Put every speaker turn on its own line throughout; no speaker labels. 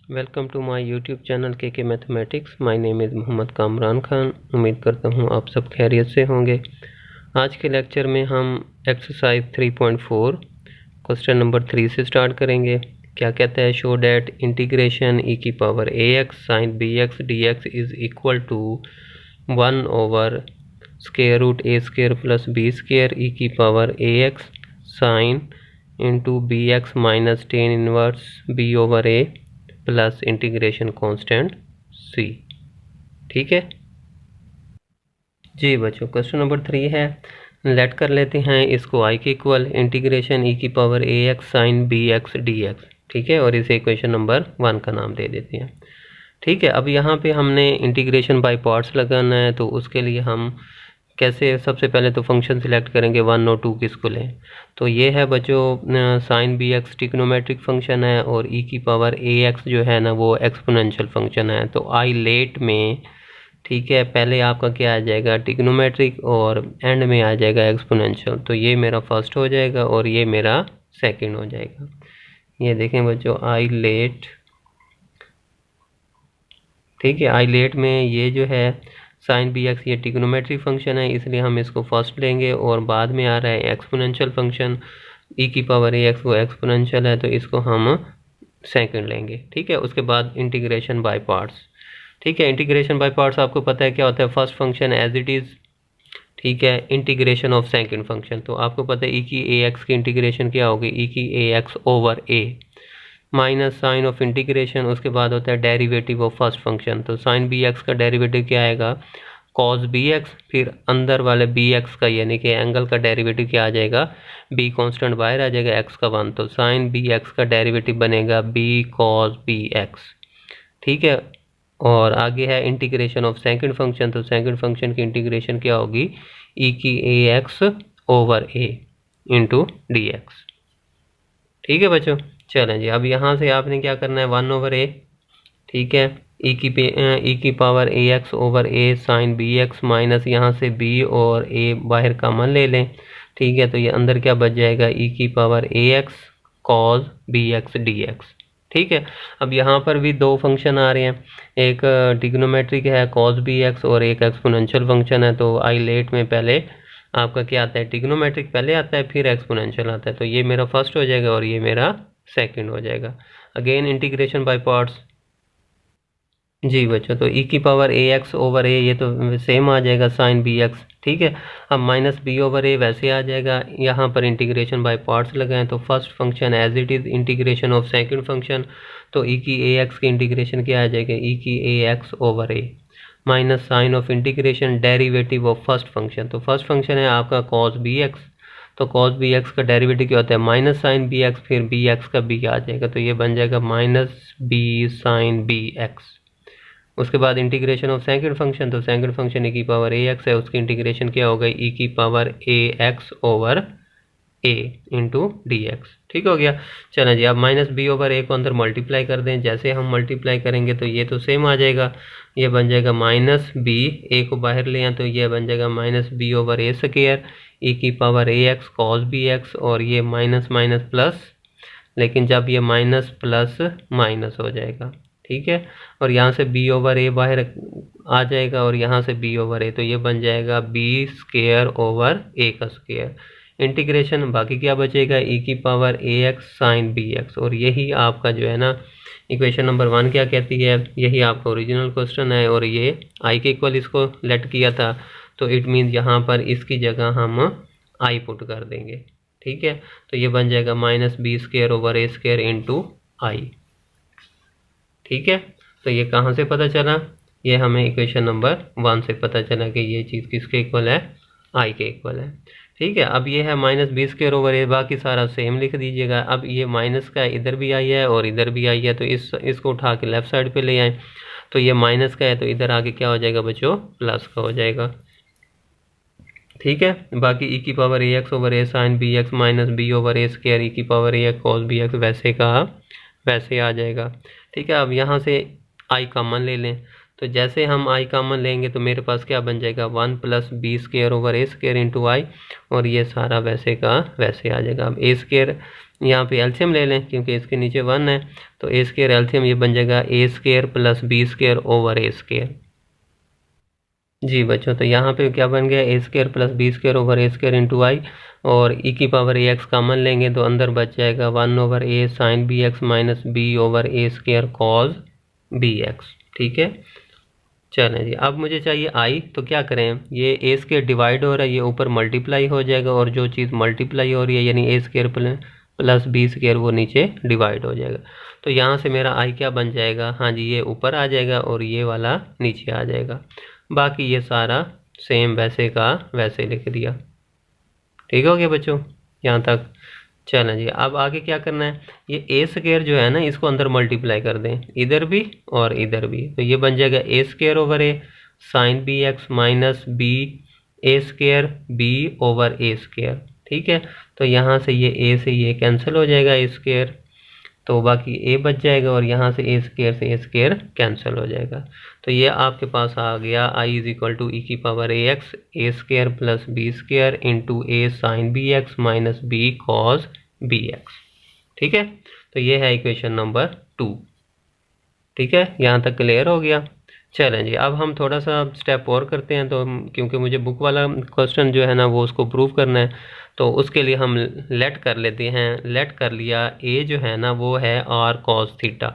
Welcome to my YouTube channel K mathematics. My name is Mohammad Kamran Khan. उम्मीद करता हूँ आप सब खैरियत से होंगे। आज के लेक्चर में हम एक्सरसाइज 3.4 क्वेश्चन नंबर 3 से स्टार्ट करेंगे। क्या कहता है? शो डैट इंटीग्रेशन e की power ax sine bx dx is equal to 1 over square root a square plus b square e की power ax sine into bx minus tan inverse b over a plus integration constant c। ठीक है जी बच्चों, question number 3 है। Late कर लेते हैं इसको i के इक्वल इंटीग्रेशन e की power ax sine bx dx। ठीक है, और इसे इक्वेशन नंबर 1 का नाम दे देते हैं। ठीक है, अब यहाँ पे हमने इंटीग्रेशन बाय पार्ट्स लगाना है, तो उसके लिए हम कैसे, सबसे पहले तो फंक्शन सिलेक्ट करेंगे 1 और 2 किसको लें। तो ये है बच्चों sine B x trigonometric function है, और ई की पावर ए एक्स जो है ना वो एक्सपोनेंशियल फंक्शन है। तो आई लेट में, ठीक है, पहले आपका क्या आ जाएगा ट्रिग्नोमेट्रिक और एंड में आ जाएगा एक्सपोनेंशियल। तो ये मेरा फर्स्ट हो जाएगा और ये मेरा सेकंड हो जाएगा। ये देखें बच्चों आई लेट, ठीक है, आई लेट में ये जो है साइन बी एक्स ये ट्रिग्नोमेट्रिक फंक्शन है, इसलिए हम इसको फर्स्ट लेंगे, और बाद में आ रहा है एक्सपोनेंशियल फंक्शन ई की पावर ए एक्स, वो एक्सपोनेंशियल है तो इसको हम सेकंड लेंगे। ठीक है, उसके बाद इंटीग्रेशन बाय पार्ट्स। ठीक है, इंटीग्रेशन बाय पार्ट्स आपको पता है क्या होता है? First function as it is, ठीक है, इंटीग्रेशन ऑफ सेकंड फंक्शन। तो आपको पता है ई की ए एक्स की इंटीग्रेशन क्या होगी? ई की A X over A minus sine of integration, उसके बाद होता है डेरिवेटिव ऑफ फर्स्ट फंक्शन। तो साइन बी एक्स का डेरिवेटिव क्या आएगा? कॉस बी एक्स, फिर अंदर वाले बी एक्स का यानी कि एंगल का डेरिवेटिव क्या आ जाएगा? बी कांस्टेंट बाहर आ जाएगा, एक्स का 1। तो साइन बी एक्स का डेरिवेटिव बनेगा बी कॉस बी एक्स। ठीक है, और आगे है इंटीग्रेशन ऑफ सेकंड फंक्शन। तो सेकंड फंक्शन की इंटीग्रेशन क्या होगी? ई की A X over A into D X. ठीक है बच्चों, चलें जी, अब यहाँ से आपने क्या करना है 1 ओवर ए, ठीक है, ई की power A X over A sine B x minus यहाँ से बी और ए बाहर कॉमन ले लें। ठीक है, तो ये अंदर क्या बच जाएगा? ई की power A X cos B X D X. ठीक है, अब यहाँ पर भी दो फंक्शन आ रहे हैं, एक ट्रिग्नोमेट्रिक है कॉस बी एक्स और एक एक्सपोनेंशियल फंक्शन है। तो आई लेट में पहले आपका क्या आता है? ट्रिग्नोमेट्रिक पहले आता है, फिर एक्सपोनेंशियल आता है। तो ये मेरा फर्स्ट हो जाएगा और ये मेरा सेकंड हो जाएगा। Again integration by parts. जी बच्चों, तो ई की power A X over A ये तो सेम आ जाएगा साइन बी एक्स। ठीक है, अब माइनस बी ओवर ए वैसे आ जाएगा। यहाँ पर इंटीग्रेशन बाय पार्ट्स लगाएं तो first function as it is integration of second function. तो ई की ए एक्स की इंटीग्रेशन क्या आ जाएगा? ई की A X over A minus sine of integration derivative of first function. तो फर्स्ट फंक्शन है आपका कॉस बी एक्स, तो कॉस बी एक्स का डेरिवेटिव क्या होता है? माइनस साइन बी एक्स, फिर बी एक्स का बी आ जाएगा, तो ये बन जाएगा minus B sine B X. उसके बाद इंटीग्रेशन ऑफ सेकंड फंक्शन, तो सेकंड फंक्शन ई की पावर ए एक्स है, उसकी इंटीग्रेशन क्या हो गई? ई की power A X over A into D X. ठीक हो गया। चलें जी, अब माइनस बी ओवर ए को अंदर मल्टीप्लाई कर दें। जैसे हम मल्टीप्लाई करेंगे तो ये तो सेम आ जाएगा, ये बन जाएगा माइनस बी, ए को बाहर ले आए तो ये बन जाएगा minus B over A square e की power A X cos B x, और ये माइनस माइनस प्लस, लेकिन जब ये माइनस प्लस माइनस हो जाएगा। ठीक है, और यहाँ से बी ओवर ए बाहर आ जाएगा और यहाँ से बी ओवर ए, तो ये बन जाएगा बी स्क्वायर ओवर ए का स्क्वायर। इंटीग्रेशन बाकी क्या बचेगा? ई की power A x sine B x, और यही आपका जो है ना इक्वेशन नंबर 1 क्या कहती है? यही आपका ओरिजिनल क्वेश्चन है, और ये आई के इक्वल इसको लेट किया था, तो इट मीन्स यहाँ पर इसकी जगह हम आई पुट कर देंगे। ठीक है, तो ये बन जाएगा minus B square over A square into आई। ठीक है, तो ये कहाँ से पता चला? ये हमें इक्वेशन नंबर 1 से पता चला कि ये चीज़ किसके इक्वल है? आई के इक्वल है। ठीक है, अब ये है माइनस बी स्क्वायर ओवर ए, बाकी सारा सेम लिख दीजिएगा। अब ये माइनस का इधर भी आई है और इधर भी आई है, तो इसको उठा के लेफ्ट साइड पे ले आए, तो ये माइनस का है तो इधर आके क्या हो जाएगा बच्चों? प्लस का हो जाएगा। ठीक है, बाकी ई की power A X over A sine B x minus B over A square e की power A X cos B X वैसे का वैसे आ जाएगा। ठीक है, अब यहाँ से आई कॉमन ले लें, तो जैसे हम आई कॉमन लेंगे तो मेरे पास क्या बन जाएगा? 1 plus B square over A square into I, और ये सारा वैसे का वैसे आ जाएगा। अब ए स्क्वायर यहाँ पे एलसीएम ले लें क्योंकि इसके नीचे 1 है, तो ए स्क्वायर एलसीएम ये बन जाएगा A square plus B square over A square. जी बच्चों, तो यहाँ पे क्या बन गया, A square plus B square over A square into I, और ई की पावर ए एक्स कॉमन लेंगे तो अंदर बच जाएगा 1 over A sine B x minus B over A square cos B x. ठीक है, चलें जी, अब मुझे चाहिए आई, तो क्या करें, ये ए स्क्वायर डिवाइड हो रहा है, ये ऊपर मल्टीप्लाई हो जाएगा, और जो चीज़ मल्टीप्लाई हो रही है यानी ए स्क्वायर प्लस बी स्क्वायर वो नीचे डिवाइड हो जाएगा। तो यहाँ से मेरा आई क्या बन जाएगा, हाँ जी, ये ऊपर आ जाएगा और ये वाला नीचे आ जाएगा। बाकी ये सारा सेम वैसे का वैसे लिख दिया। ठीक हो गया बच्चों यहाँ तक। चलें जी, अब आगे क्या करना है, ये ए स्क्वायर जो है ना इसको अंदर मल्टीप्लाई कर दें, इधर भी और इधर भी, तो ये बन जाएगा A square over A sine B x minus B A square B over A square. ठीक है, तो यहाँ से ये कैंसिल हो जाएगा ए स्क्वायर, तो बाकी ए बच जाएगा, और यहाँ से ए स्क्वायर कैंसिल हो जाएगा। तो ये आपके पास आ गया I is equal to e की power A X A square plus B square into A sine B x minus B cos B x. ठीक है, तो ये है इक्वेशन नंबर 2। ठीक है, यहाँ तक क्लियर हो गया। चलें जी, अब हम थोड़ा सा स्टेप और करते हैं, तो क्योंकि मुझे बुक वाला क्वेश्चन जो है ना वो उसको प्रूव करना है, तो उसके लिए हम लेट कर लेते हैं। लेट कर लिया, ए जो है ना वो है आर कॉस थीटा,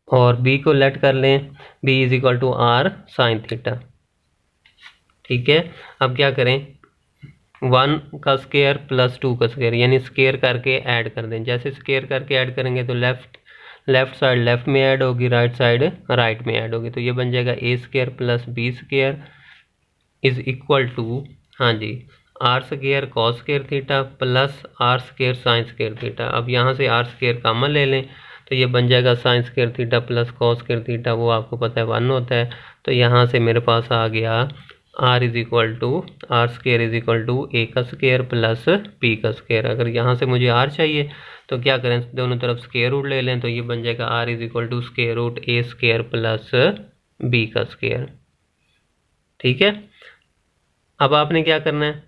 और बी को लेट कर लें, b is equal to are sine theta. ठीक है, अब क्या करें, 1 का स्क्वायर प्लस 2 का स्क्वायर यानी स्क्वायर करके ऐड कर दें। जैसे स्क्वायर करके ऐड करेंगे तो लेफ्ट साइड लेफ्ट में ऐड होगी, राइट साइड राइट में ऐड होगी, तो ये बन जाएगा A square plus B square is equal to, हाँ जी, R square cos square theta plus R square sine square theta. अब यहाँ से आर स्क्वायर कॉमन ले लें, तो ये बन जाएगा sign square theta plus cos square theta, वो आपको पता है 1 होता है। तो यहाँ से मेरे पास आ गया R is equal to R square is equal to A का स्क्वायर प्लस बी का स्क्वायर। अगर यहाँ से मुझे आर चाहिए तो क्या करें, दोनों तरफ स्क्वायर रूट ले लें, तो ये बन जाएगा r is equal to square root A square plus B का स्क्वायर। ठीक है, अब आपने क्या करना है,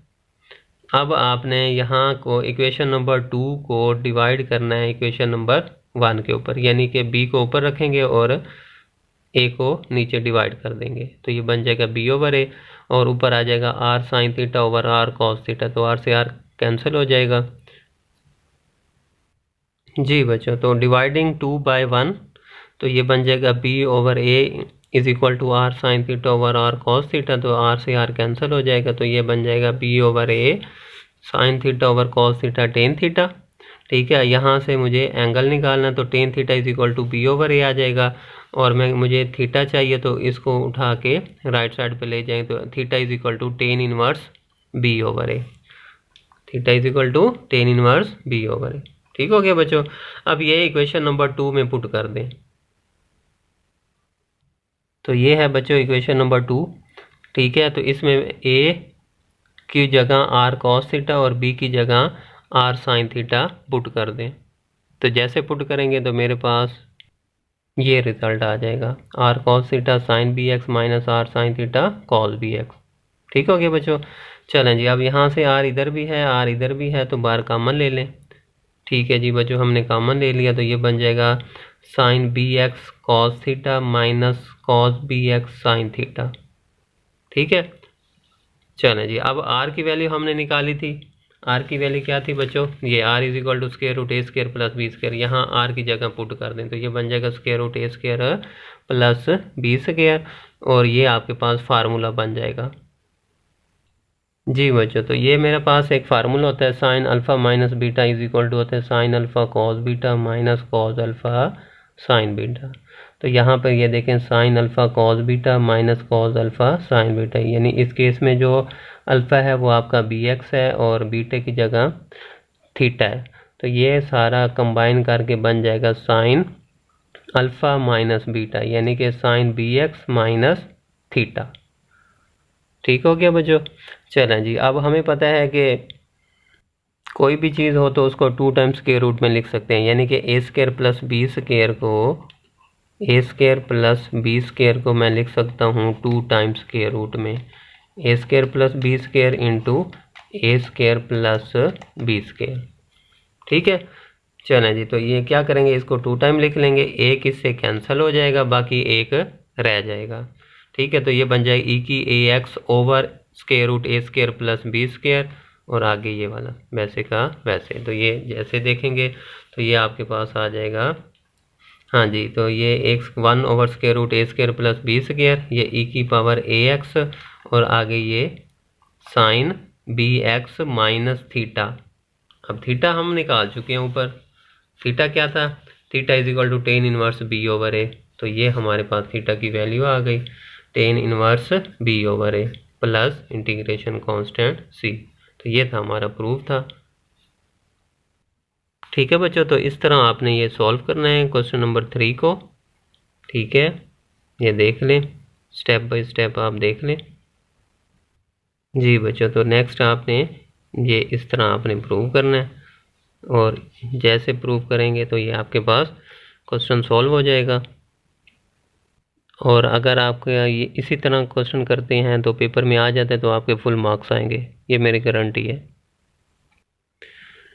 अब आपने यहाँ को इक्वेशन नंबर 2 को डिवाइड करना है इक्वेशन नंबर 1 के ऊपर, यानी कि बी को ऊपर रखेंगे और ए को नीचे डिवाइड कर देंगे, तो ये बन जाएगा बी ओवर ए, और ऊपर आ जाएगा r sine theta over are cos theta, तो आर से आर कैंसिल हो जाएगा। जी बच्चों, तो डिवाइडिंग 2 बाय 1, तो ये बन जाएगा B over A is equal to are sine theta over are cos theta, तो आर से आर कैंसिल हो जाएगा, तो ये बन जाएगा B over A sine theta over cos theta tan theta. ठीक है, यहाँ से मुझे एंगल निकालना, तो tan theta is equal to B over A आ जाएगा, और मुझे थीटा चाहिए तो इसको उठा के राइट साइड पे ले जाएं, तो theta is equal to tan inverse B over A, theta is equal to tan inverse B over A. ठीक हो गया बच्चों, अब ये इक्वेशन नंबर 2 में पुट कर दें, तो ये है बच्चों इक्वेशन नंबर 2। ठीक है, तो इसमें ए की जगह आर कॉस थीटा और बी की जगह आर साइन थीटा पुट कर दें, तो जैसे पुट करेंगे तो मेरे पास ये रिजल्ट आ जाएगा, r cos theta sine B x minus r sine theta cos B x. ठीक हो गया बच्चों, चलें जी, अब यहाँ से आर इधर भी है आर इधर भी है, तो बाहर कॉमन ले लें। ठीक है जी बच्चों, हमने कॉमन ले लिया, तो ये बन जाएगा sine B x cos theta minus cos B x sine theta. ठीक है, चलें जी, अब आर की वैल्यू हमने निकाली थी, आर की वैल्यू क्या थी बच्चों, ये r is equal to square root A square plus B square, यहाँ आर की जगह पुट कर दें, तो ये बन जाएगा स्क्वायर रूट ए स्क्वायर प्लस बी स्क्वायर, और ये आपके पास फार्मूला बन जाएगा। जी बच्चों, तो ये मेरे पास एक फार्मूला होता है, sine alpha minus beta is equal to होता है sine alpha cos beta minus cos alpha sine beta. तो यहाँ पर ये देखें sine alpha cos beta minus cos alpha sine beta, यानी इस केस में जो अल्फ़ा है वो आपका बी एक्स है और बीटा की जगह थीटा है, तो ये सारा कंबाइन करके बन जाएगा साइन अल्फ़ा माइनस बीटा, यानी कि sine B x minus theta. ठीक हो गया बच्चों, चलें जी, अब हमें पता है कि कोई भी चीज़ हो तो उसको 2 टाइम्स स्क्वायर रूट में लिख सकते हैं, यानी कि ए स्क्वायर प्लस बी स्क्वायर को ए स्क्वायर प्लस बी स्क्वायर को मैं लिख सकता हूँ 2 टाइम्स स्क्वायर रूट में, A square plus B square into A square plus B square. ठीक है, चलें जी। तो ये क्या करेंगे, इसको 2 टाइम लिख लेंगे, एक इससे कैंसिल हो जाएगा, बाकी एक रह जाएगा। ठीक है, तो ये बन जाएगा ई की A X over square root A square plus B square, और आगे ये वाला वैसे का वैसे। तो ये जैसे देखेंगे तो ये आपके पास आ जाएगा, हाँ जी, तो ये एक्स 1 ओवर स्क्वायर रूट ए स्क्वायर प्लस बी स्क्वायर, ये ई की पावर ए एक्स, और आगे ये sine B x minus theta. अब थीटा हम निकाल चुके हैं ऊपर, थीटा क्या था, theta is equal to tan inverse B over A. तो ये हमारे पास थीटा की वैल्यू आ गई, tan inverse B over A plus integration constant C. तो ये था हमारा प्रूफ था। ठीक है बच्चों, तो इस तरह आपने ये सॉल्व करना है क्वेश्चन नंबर 3 को। ठीक है, ये देख लें, स्टेप बाय स्टेप आप देख लें। जी बच्चों, तो नेक्स्ट आपने ये इस तरह आपने प्रूव करना है, और जैसे प्रूव करेंगे तो ये आपके पास क्वेश्चन सॉल्व हो जाएगा। और अगर आप ये इसी तरह क्वेश्चन करते हैं तो पेपर में आ जाते हैं, तो आपके फुल मार्क्स आएंगे, ये मेरी गारंटी है।